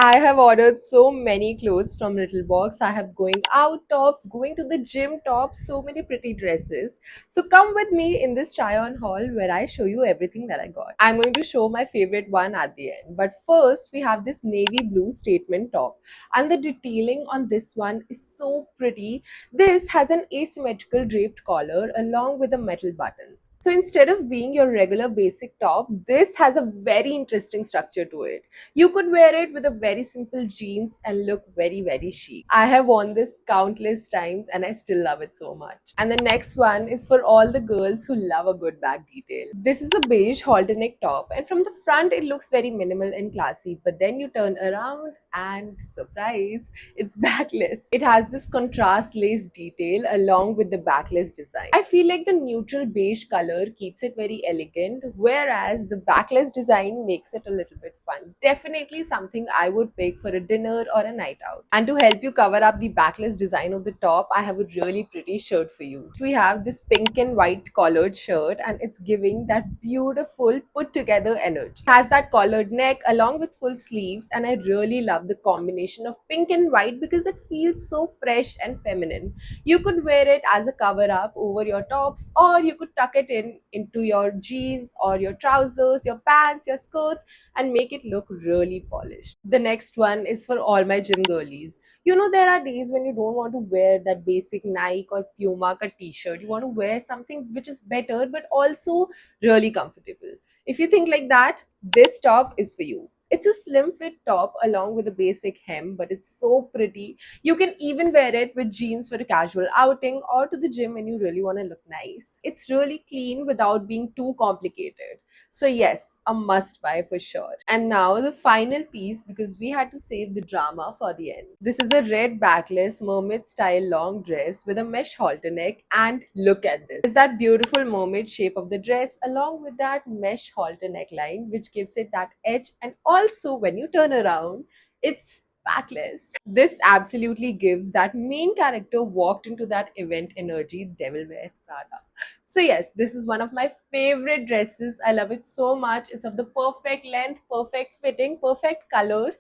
I have ordered so many clothes from Little Box. I have going out tops, going to the gym tops, so many pretty dresses. So come with me in this try on haul where I show you everything that I got. I'm going to show my favorite one at the end. But first, we have this navy blue statement top. And the detailing on this one is so pretty. This has an asymmetrical draped collar along with a metal button. So instead of being your regular basic top, this has a very interesting structure to it. You could wear it with a very simple jeans and look very, very chic. I have worn this countless times and I still love it so much. And the next one is for all the girls who love a good back detail. This is a beige halter neck top, and from the front it looks very minimal and classy, but then you turn around and surprise, it's backless. It has this contrast lace detail along with the backless design. I feel like the neutral beige color keeps it very elegant, whereas the backless design makes it a little bit fun. Definitely something I would pick for a dinner or a night out. And to help you cover up the backless design of the top, I have a really pretty shirt for you. We have this pink and white collared shirt, and it's giving that beautiful put together energy. It has that collared neck along with full sleeves, and I really love the combination of pink and white because it feels so fresh and feminine. You could wear it as a cover up over your tops, or you could tuck it in into your jeans or your trousers, your pants, your skirts, and make it look really polished. The next one is for all my gym girlies. You know, there are days when you don't want to wear that basic Nike or Puma cut t-shirt. You want to wear something which is better but also really comfortable. If you think like that, this top is for you. It's a slim fit top along with a basic hem, but it's so pretty. You can even wear it with jeans for a casual outing or to the gym when you really want to look nice. It's really clean without being too complicated. So, yes, a must buy for sure. And now the final piece, because we had to save the drama for the end. This is a red backless mermaid style long dress with a mesh halter neck, and look at this. It's that beautiful mermaid shape of the dress along with that mesh halter neckline, which gives it that edge. And also, when you turn around, it's backless. This absolutely gives that main character walked into that event energy, Devil Wears Prada. So yes, this is one of my favorite dresses. I love it so much. It's of the perfect length, perfect fitting, perfect color.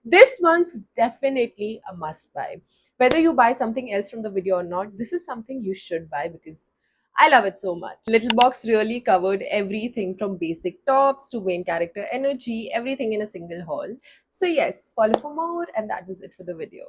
This one's definitely a must buy. Whether you buy something else from the video or not, this is something you should buy because I love it so much. Little Box really covered everything from basic tops to main character energy, everything in a single haul. So yes, follow for more, and that was it for the video.